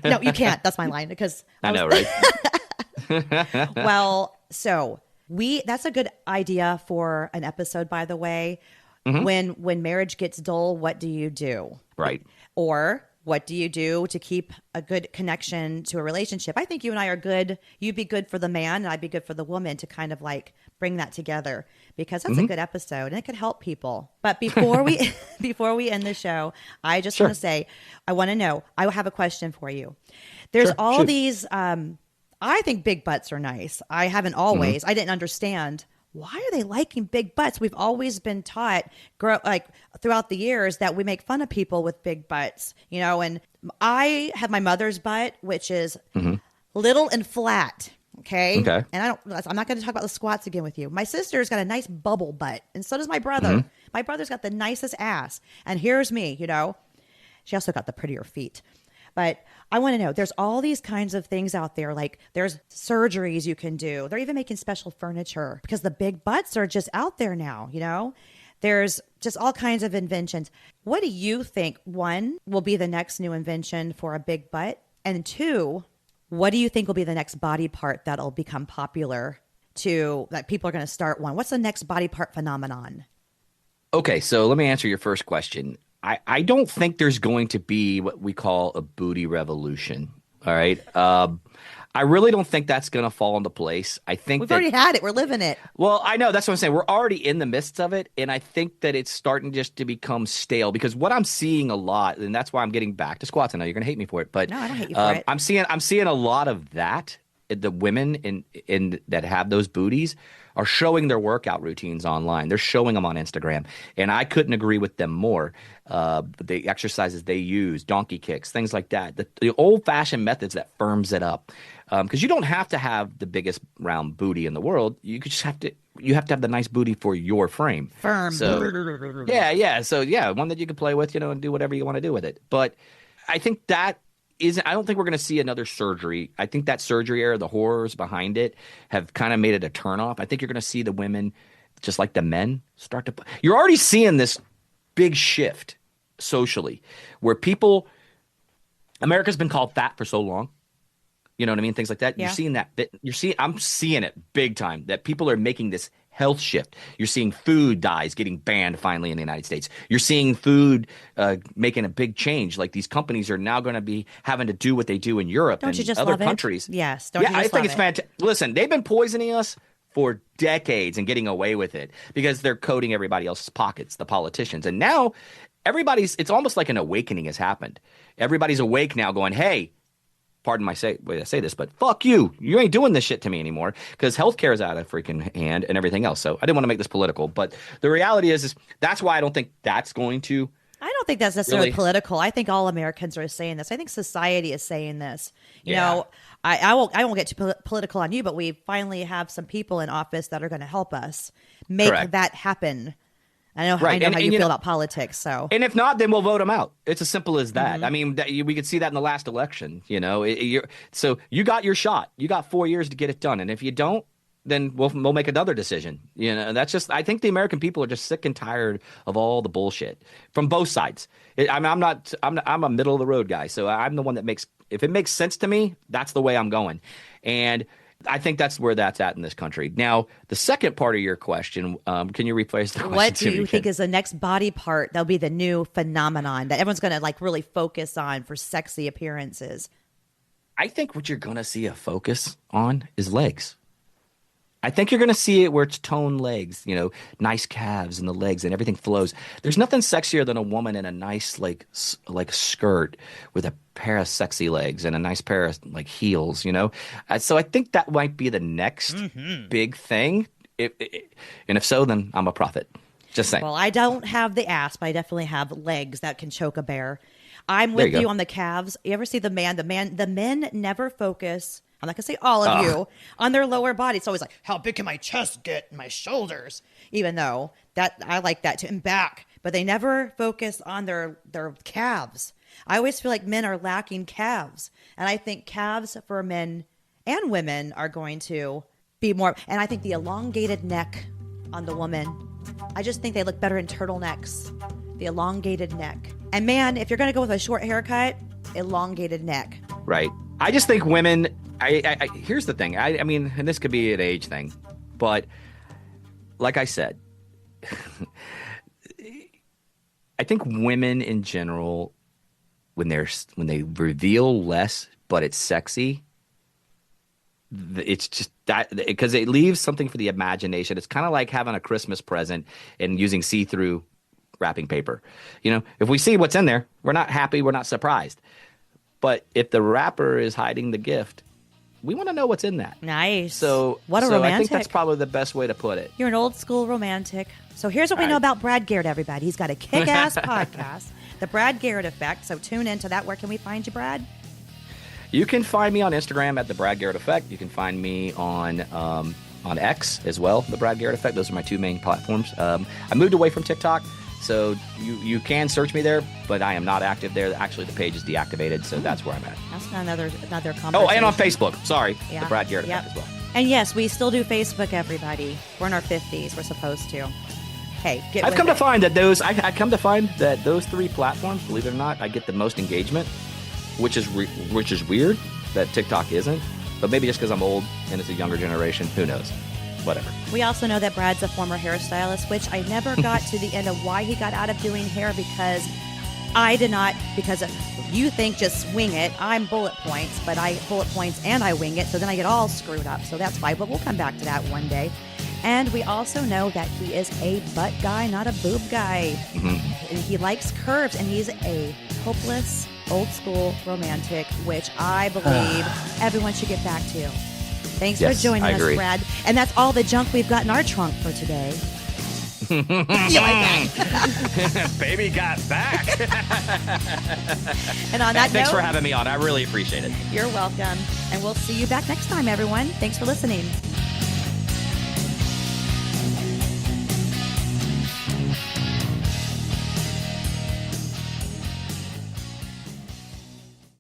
No, you can't. That's my line because I know, right? Well, so that's a good idea for an episode, by the way. Mm-hmm. When marriage gets dull, what do you do? Right. Or what do you do to keep a good connection to a relationship? I think you and I are good. You'd be good for the man and I'd be good for the woman to kind of like bring that together because that's a good episode and it could help people. But before we end the show, I just want to say, I want to know, I have a question for you. There's all these, I think big butts are nice. I haven't always, I didn't understand why are they liking big butts? We've always been taught throughout the years that we make fun of people with big butts, and I have my mother's butt, which is little and flat. Okay. And I'm not going to talk about the squats again with you. My sister's got a nice bubble butt and so does my brother. My brother's got the nicest ass. And here's me, she also got the prettier feet. But I want to know, there's all these kinds of things out there. Like there's surgeries you can do. They're even making special furniture because the big butts are just out there now, you know? There's just all kinds of inventions. What do you think, one, will be the next new invention for a big butt? And two, what do you think will be the next body part that'll become popular that people are going to start one? What's the next body part phenomenon? Okay, so let me answer your first question. I don't think there's going to be what we call a booty revolution. All right. I really don't think that's going to fall into place. I think we've already had it. We're living it. Well, I know. That's what I'm saying. We're already in the midst of it. And I think that it's starting just to become stale because what I'm seeing a lot, and that's why I'm getting back to squats. I know you're going to hate me for it, but no, I don't hate you for it. I'm seeing a lot of that. The women in that have those booties are showing their workout routines online. They're showing them on Instagram. And I couldn't agree with them more. The exercises they use, donkey kicks, things like that. The old-fashioned methods that firms it up. Because you don't have to have the biggest round booty in the world. You have to have the nice booty for your frame. Firm. So, yeah. So, one that you can play with, and do whatever you want to do with it. But I think I don't think we're going to see another surgery. I think that surgery era, the horrors behind it, have kind of made it a turnoff. I think you're going to see the women, just like the men, start to. You're already seeing this big shift socially, where America's been called fat for so long. You know what I mean? Things like that. Yeah. You're seeing that. I'm seeing it big time. That people are making this health shift. You're seeing food dyes getting banned finally in the United States. You're seeing food making a big change. Like these companies are now going to be having to do what they do in Europe and other countries. Yes. I think it's fantastic. Listen, they've been poisoning us for decades and getting away with it because they're coating everybody else's pockets, the politicians. And now it's almost like an awakening has happened. Everybody's awake now going, hey, pardon my way I say this, but fuck you. You ain't doing this shit to me anymore because healthcare is out of freaking hand and everything else. So I didn't want to make this political, but the reality is that's why I don't think that's going to. I don't think that's necessarily political. I think all Americans are saying this. I think society is saying this. You know, I won't get too political on you, but we finally have some people in office that are going to help us make that happen. I know how you feel about politics. So, and if not, then we'll vote them out. It's as simple as that. Mm-hmm. I mean, we could see that in the last election. So you got your shot. You got 4 years to get it done, and if you don't, then we'll make another decision. That's just. I think the American people are just sick and tired of all the bullshit from both sides. I'm a middle of the road guy, so I'm the one that makes. If it makes sense to me, that's the way I'm going, and. I think that's where that's at in this country. Now, the second part of your question, can you rephrase the question? What do you think is the next body part that'll be the new phenomenon that everyone's going to really focus on for sexy appearances? I think what you're going to see a focus on is legs. I think you're going to see it where it's toned legs, nice calves and the legs and everything flows. There's nothing sexier than a woman in a nice like skirt with a pair of sexy legs and a nice pair of heels, So I think that might be the next big thing. And if so, then I'm a prophet. Just saying. Well, I don't have the ass, but I definitely have legs that can choke a bear. I'm with you on the calves. You ever see the men never focus. I'm not going to say all of you on their lower body. It's always like, how big can my chest get and my shoulders? Even though that I like that too, and back, but they never focus on their calves. I always feel like men are lacking calves. And I think calves for men and women are going to be more. And I think the elongated neck on the woman, I just think they look better in turtlenecks. The elongated neck. And man, if you're going to go with a short haircut, elongated neck. Right. I just think women, here's the thing. I mean, and this could be an age thing, but like I said, I think women in general, when they reveal less, but it's sexy, it's just that because it leaves something for the imagination. It's kind of like having a Christmas present and using see-through wrapping paper. If we see what's in there, we're not happy, we're not surprised. But if the wrapper is hiding the gift, we want to know what's in that. Nice. So romantic. I think that's probably the best way to put it. You're an old school romantic. So here's what we know about Brad Garrett, everybody. He's got a kick-ass podcast, The Brad Garrett Effect. So tune into that. Where can we find you, Brad? You can find me on Instagram at The Brad Garrett Effect. You can find me on X as well, The Brad Garrett Effect. Those are my two main platforms. I moved away from TikTok. So you can search me there, but I am not active there. Actually, the page is deactivated, so that's where I'm at. That's another conversation. Oh, and on Facebook. Sorry. Yeah. The Brad Garrett Yep. Effect as well. And yes, we still do Facebook, everybody. We're in our 50s. We're supposed to. Hey, get I've with come it. to find that those 3 platforms, believe it or not, I get the most engagement, which is weird that TikTok isn't. But maybe just because I'm old and it's a younger generation, who knows? Whatever. We also know that Brad's a former hairstylist, which I never got to the end of why he got out of doing hair, because I did not, because you think just swing it. I'm bullet points, but I bullet points and I wing it, so then I get all screwed up. So that's fine, but we'll come back to that one day. And we also know that he is a butt guy, not a boob guy. And he likes curves, and he's a hopeless, old school romantic, which I believe everyone should get back to. Thanks for Yes, joining I us, agree. Brad. And that's all the junk we've got in our trunk for today. You like that? Baby got back. And on that Thanks note, for having me on. I really appreciate it. you're welcome. And we'll see you back next time, everyone. Thanks for listening.